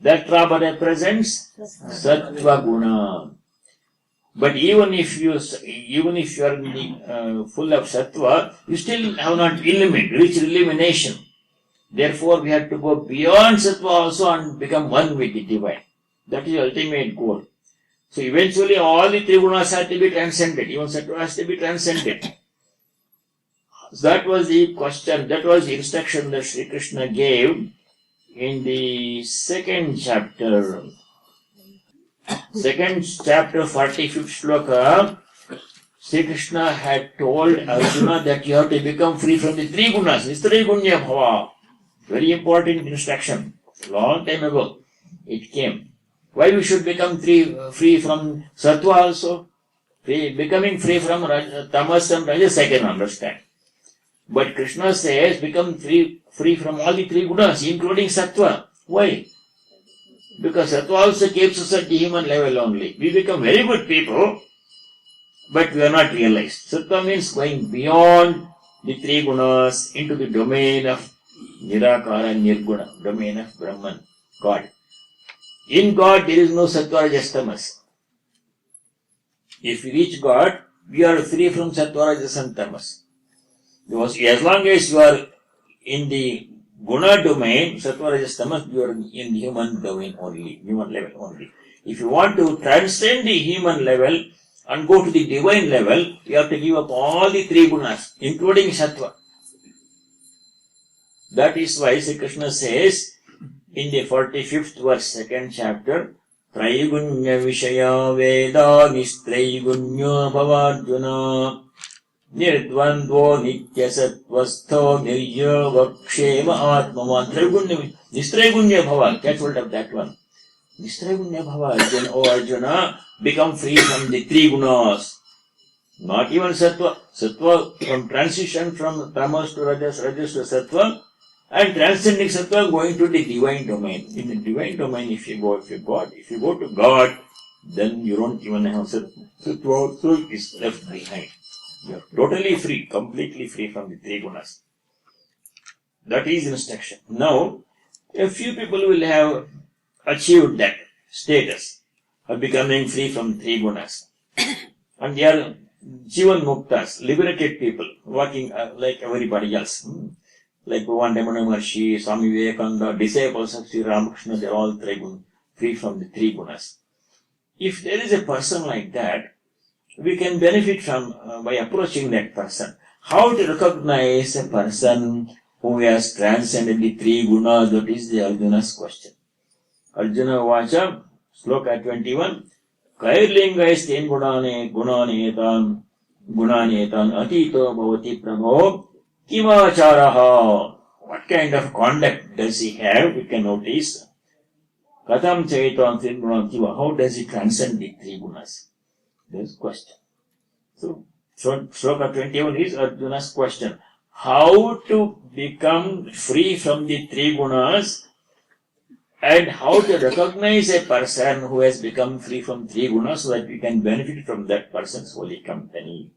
Speaker 1: that robber represents Sattva Guna. But even if you are full of Sattva, you still have not reached illumination. Therefore, we have to go beyond Sattva also and become one with the divine. That is the ultimate goal. So eventually all the three gunas have to be transcended. Even sattva has to be transcended. So that was the question, that was the instruction that Sri Krishna gave in the second chapter. Second chapter, 45th shloka. Sri Krishna had told Arjuna that you have to become free from the three gunas. Nistra gunya bhava. Very important instruction. Long time ago it came. Why we should become free from sattva also? Becoming free from tamas and rajas, I can understand. But Krishna says become free from all the three gunas, including sattva. Why? Because sattva also keeps us at the human level only. We become very good people, but we are not realized. Sattva means going beyond the three gunas into the domain of Nirakara and Nirguna, domain of Brahman, God. In God there is no sattva rajas tamas. If we reach God, we are free from sattva rajas and tamas. Because as long as you are in the guna domain, sattva rajas tamas, you are in the human domain only, human level only. If you want to transcend the human level and go to the divine level, you have to give up all the three gunas, including sattva. That is why Sri Krishna says in the 45th verse, second chapter, Traigunya Vishaya Veda Nistraigunya Bhavarjuna Nirdvandvo Nitya Sattvastho Nirya Vakshema Atmavan. Nistraigunya Bhava, catch hold of that one. Nistraigunya Bhava, O Arjuna, become free from the three gunas. Not even sattva. Sattva, from transition from tamas to rajas, rajas to sattva, and transcending sattva going to the divine domain. In the divine domain, if you go to God, then you don't even have sattva. Sattva also is left behind. You are totally free, completely free from the three gunas. That is instruction. Now, a few people will have achieved that status of becoming free from three gunas. And they are Jivan Muktas, liberated people, working like everybody else. Like Bhavan Maharshi, Swami Vivekananda, disciples of Sri Ramakrishna, they are all free from the three gunas. If there is a person like that, we can benefit from by approaching that person. How to recognize a person who has transcended the three gunas? That is the Arjuna's question. Arjuna Vacha, Sloka 21, Kairlingaistin gunanetan atito bhavati prabho Kimacharaha. What kind of conduct does he have? We can notice. Katham chaitam tringunam. How does he transcend the three gunas? This question. So, Shloka 21 is Arjuna's question. How to become free from the three gunas and how to recognize a person who has become free from three gunas so that we can benefit from that person's holy company.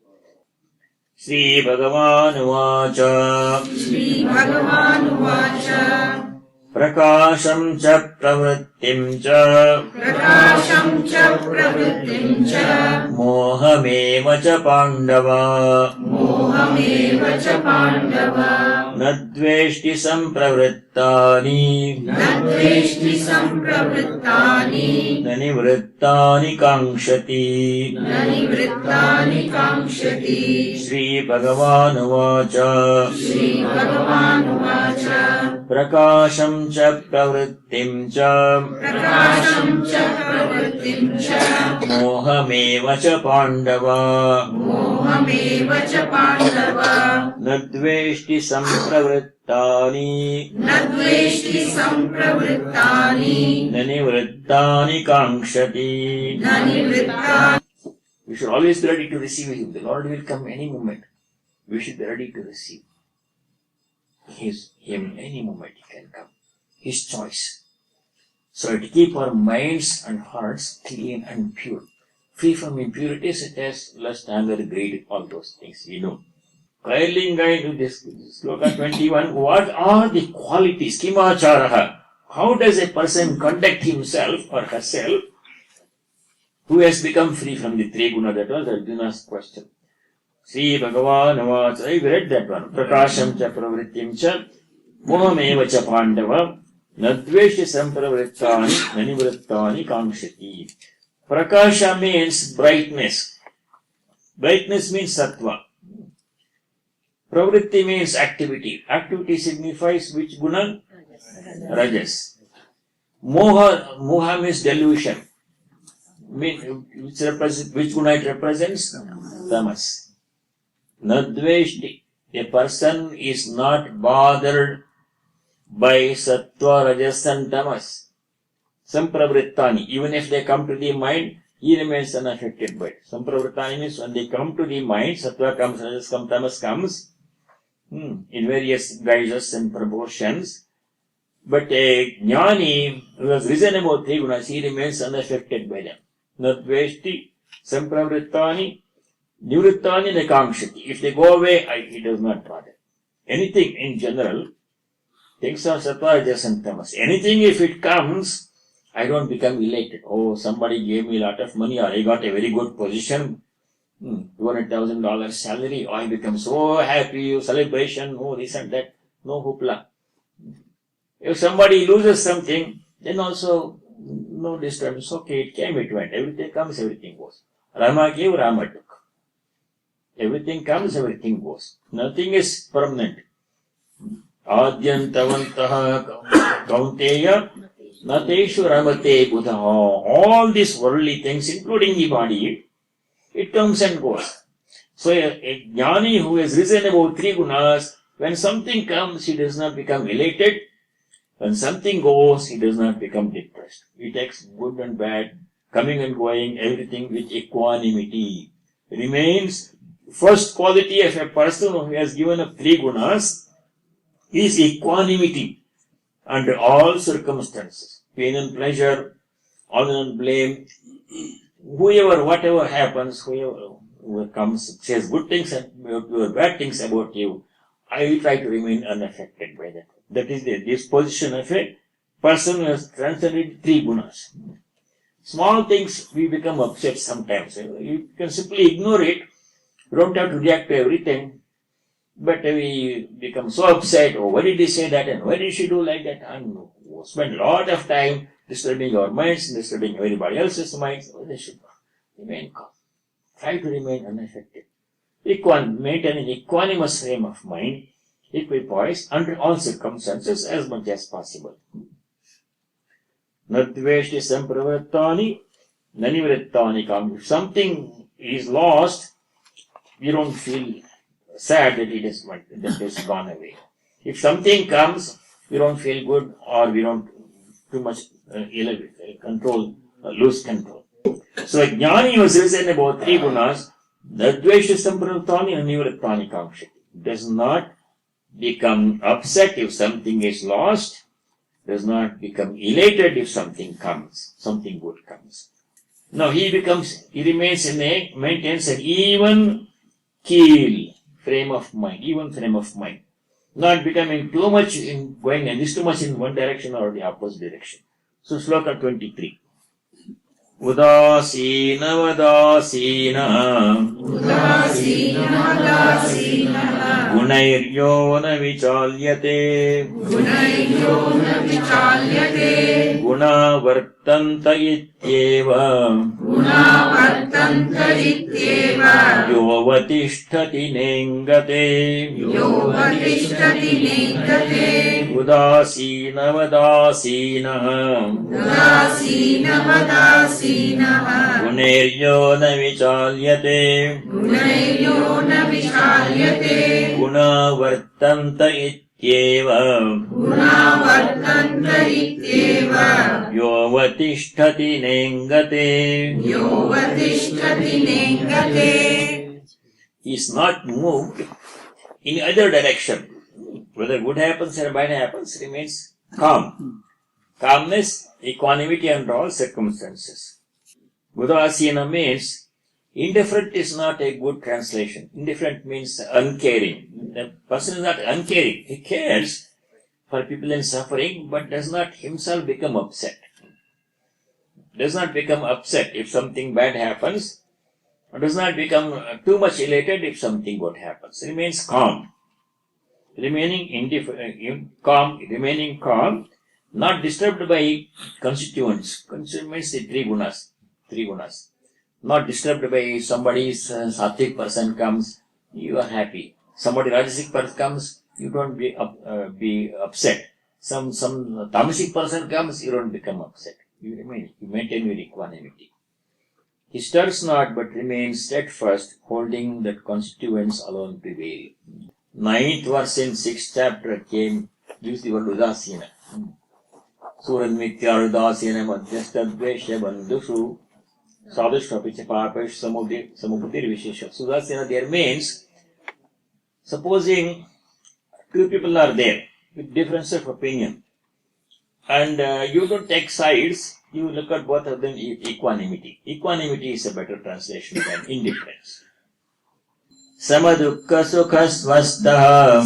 Speaker 1: Shri Bhagavan Uvacha Prakasham cha pravrittim cha Mohameva cha Pandava Nadveshti sampravrittani Nanivrittani kankshati Shri Bhagavan Uvacha Prakasham cha pravrittim cha Mohameva cha Pandava Nadveshti sampravrittani Nanivrittani kankshati. We should always be ready to receive Him. The Lord will come any moment. We should be ready to receive Him any moment. He can come. His choice. So to keep our minds and hearts clean and pure, free from impurities such as lust, anger, greed, all those things we know. Kailingai to this Sloka 21, what are the qualities? Kimacharaha. How does a person conduct himself or herself who has become free from the three guna? That was Arjuna's question. Sri Bhagavan Uvacha. I read that one. Prakasham cha pravrittim cha Mohameva cha Pandava Nadveshi sampravrittani nanivrittani kamshati. Prakasha means brightness. Brightness means sattva. Pravritti means activity. Activity signifies which guna? Rajas. Moha means delusion. Which guna it represents? Tamas. Nadveshti. A person is not bothered by sattva, rajas and tamas. Sampravrittani. Even if they come to the mind, he remains unaffected by it. Sampravrittani means when they come to the mind, sattva comes, rajas comes, tamas comes, in various guises and proportions. But a jnani who has risen above three gunas, he remains unaffected by them. Nadveshti, sampravrittani, nivrittani, nakamshati. If they go away, he does not bother. Anything in general, things are sattva, rajas and tamas. Anything if it comes, I don't become elated. Oh, somebody gave me a lot of money, or I got a very good position, $200,000 salary. Oh, I become so happy, celebration, oh, this and that. No hoopla. If somebody loses something, then also no disturbance. Okay, it came, it went. Everything comes, everything goes. Rama gave, Rama took. Everything comes, everything goes. Nothing is permanent. Adyantavantaha kaunteya nateshu ramate buddha. All these worldly things, including the body, it comes and goes. So a jnani who has risen above three gunas, when something comes, he does not become elated. When something goes, he does not become depressed. He takes good and bad, coming and going, everything with equanimity. Remains first quality of a person who has given up three gunas is equanimity under all circumstances. Pain and pleasure, honor and blame, whoever, whatever happens, whoever comes, says good things and bad things about you, I will try to remain unaffected by that. That is the disposition of a person who has transcended three gunas. Small things we become upset sometimes. You can simply ignore it. You don't have to react to everything. But we become so upset. Oh, why did he say that? And why did she do like that? And we spend a lot of time disturbing our minds, disturbing everybody else's minds. Oh, they should remain calm. Try to remain unaffected. Maintain an equanimous frame of mind, equipoised under all circumstances as much as possible. Nadveshti sampravrittani, nanivrittani kam. If something is lost, we don't feel sad that it is gone away. If something comes, we don't feel good, or we don't too much lose control. So a jnani was risen about three gunas, nadveshti sampravrittani, nanivrittani kamshati. Does not become upset if something is lost, does not become elated if something comes, something good comes. Now maintains an even keel frame of mind, not becoming too much going and this too much in one direction or the opposite direction. So sloka 23. Udasina Gunairyo na vichalyate Guna vartanta ityeva Yovatishtati nengate Udasina Gunairyo na vichalyate Guna vartanta ityeva Yovatishtati nengate. He is not moved in either direction. Whether good happens or bad happens, remains calm. Calmness, equanimity under all circumstances. Udasina means indifferent is not a good translation. Indifferent means uncaring. The person is not uncaring. He cares for people in suffering, but does not himself become upset. Does not become upset if something bad happens, or does not become too much elated if something good happens. Remains calm. Remaining calm, Not disturbed by constituents. Constituents means the three gunas. Three gunas. Not disturbed by somebody's sattvic person comes, you are happy. Somebody rajasic person comes, you don't be upset. Some tamasic person comes, you don't become upset. You maintain your equanimity. He stirs not, but remains steadfast, holding that constituents alone prevail. 9th verse in 6th chapter came, use the word udasina. Suranmitya udasina madhyastha dvesha bandhushu sadhushvapicha papesh samupatir vishesha. Udasina there means, supposing two people are there with difference of opinion, and you don't take sides, you look at both of them equanimity. Equanimity is a better translation than indifference. Samadukka sukha svastaha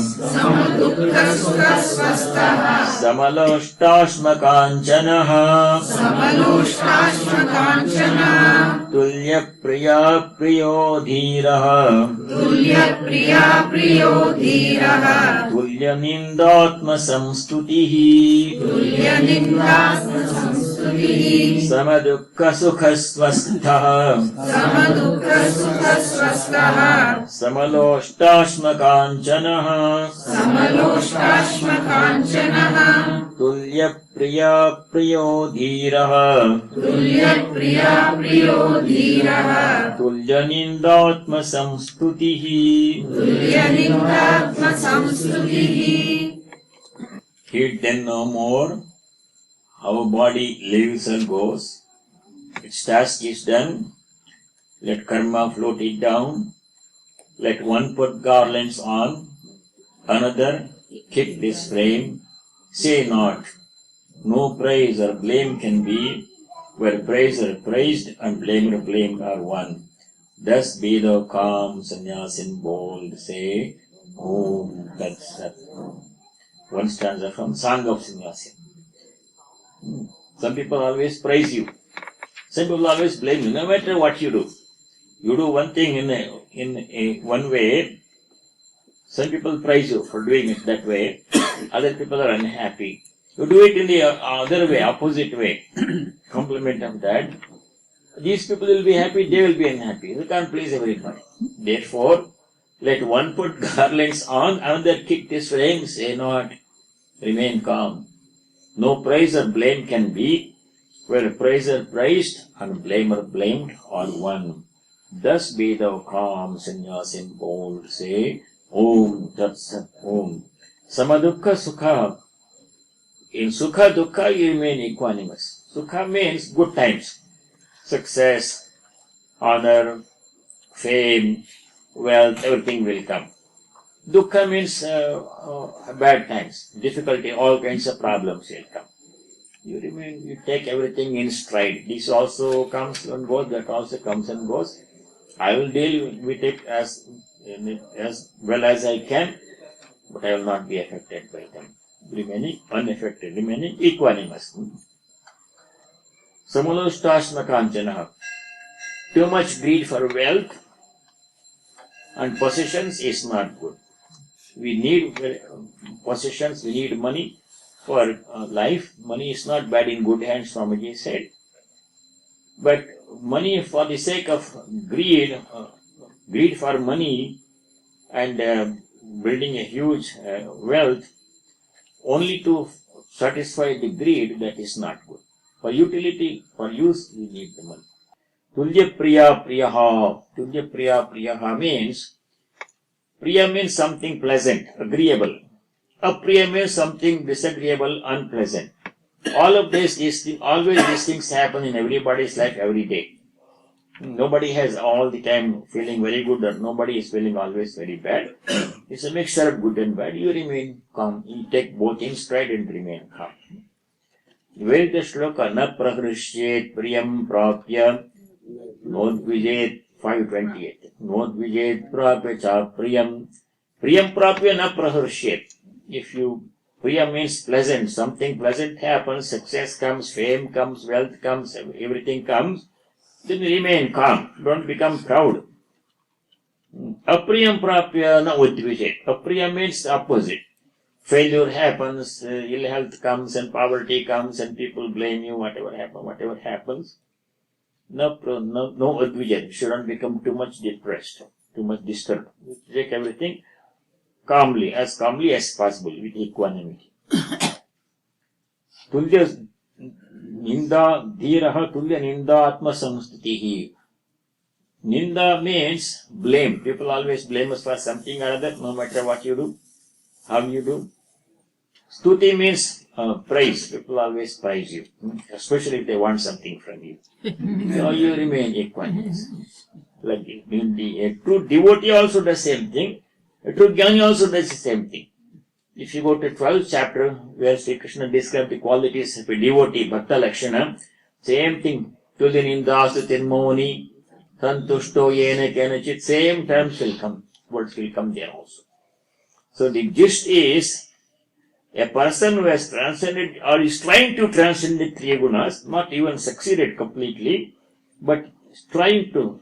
Speaker 1: Samaloshtasma kanchanaha Tulya priya priyo dhiraha Tulya nindatma samstutihi Samadukka sukha svastaha Samaloshtasma kanchanaha Tulya priya priyo dhiraha Tulya nindatma samstutihi. Heed then no more. Our body lives and goes. Its task is done. Let karma float it down. Let one put garlands on, another kick this frame. Say not, no praise or blame can be, where praise or praised and blame or blamed are one. Thus be thou calm, sannyasin bold, say, Om Tat Sat. One stanza from Song of Sannyasin. Some people always praise you. Some people always blame you, no matter what you do. You do one thing in one way, some people praise you for doing it that way, other people are unhappy. You do it in the other way, opposite way, compliment of that. These people will be happy, they will be unhappy. You can't please everybody. Therefore, let one put garlands on, another kick this frame, say not, remain calm. No praise or blame can be, where praiser praised and blamer blamed are one. Thus be thou calm, sannyasin bold, say, Om Tat Sat Om. Samadukka sukha. In sukha dukkha you remain equanimous. Sukha means good times, success, honor, fame, wealth, everything will come. Dukkha means bad times, difficulty, all kinds of problems will come. You take everything in stride. This also comes and goes, that also comes and goes. I will deal with it as well as I can, but I will not be affected by them. Remaining unaffected, remaining equanimous. Samaloshtasma kanchanaha. Too much greed for wealth and possessions is not good. We need possessions, we need money for life. Money is not bad in good hands, Swamiji said. But money for the sake of greed, greed for money and building a huge wealth, only to satisfy the greed, that is not good. For utility, for use, we need the money. Tulya priya priyaha. Tulya priya priyaha means, priya means something pleasant, agreeable. Apriya means something disagreeable, unpleasant. All of this is always these things happen in everybody's life every day. Nobody has all the time feeling very good, or nobody is feeling always very bad. It's a mixture of good and bad. You remain calm. You take both in stride and remain calm. Where the shloka na prahrushyet priyam prapya nodvijet 528. Nodvijet prapya cha priyam. Priyam prapya na prahrushyet. If you priya means pleasant, something pleasant happens, success comes, fame comes, wealth comes, everything comes, then remain calm. Don't become proud. Apriyam prapya na udvijet. Apriya means opposite. failure happens, ill health comes and poverty comes and people blame you, whatever happens. No advijan, shouldn't become too much depressed, too much disturbed. Take everything calmly as possible with equanimity. Tulya ninda dhiraha tulya ninda atma samstitihi. Ninda means blame. People always blame us for something or other, no matter what you do, how you do. Stuti means praise. People always praise you, especially if they want something from you. So you remain equanimous. Like a true devotee also does the same thing. A true jnani also does the same thing. If you go to 12th chapter, where Sri Krishna describes the qualities of a devotee, Bhakta Lakshana, same thing. Tulya nindastu tirmoni, santushto yena kenachit, same terms will come. Words will come there also. So the gist is, a person who has transcended or is trying to transcend the three gunas, not even succeeded completely, but trying to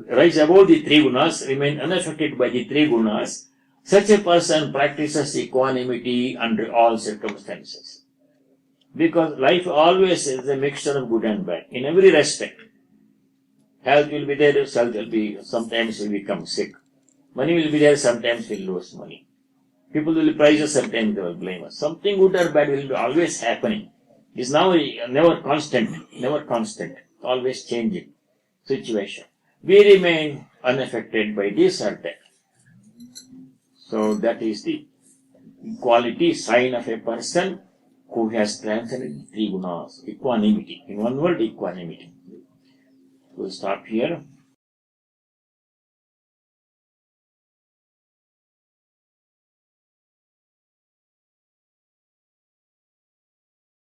Speaker 1: rise above the three gunas, remain unaffected by the three gunas, such a person practices equanimity under all circumstances. Because life always is a mixture of good and bad, in every respect. Health will be there, health will be, sometimes we become sick. Money will be there, sometimes we lose money. People will praise us, sometimes they will blame us. Something good or bad will be always happening. It's now never constant, always changing situation. We remain unaffected by this or that. So that is the quality, sign of a person who has transcended three gunas, equanimity. In one word, equanimity. We'll stop here.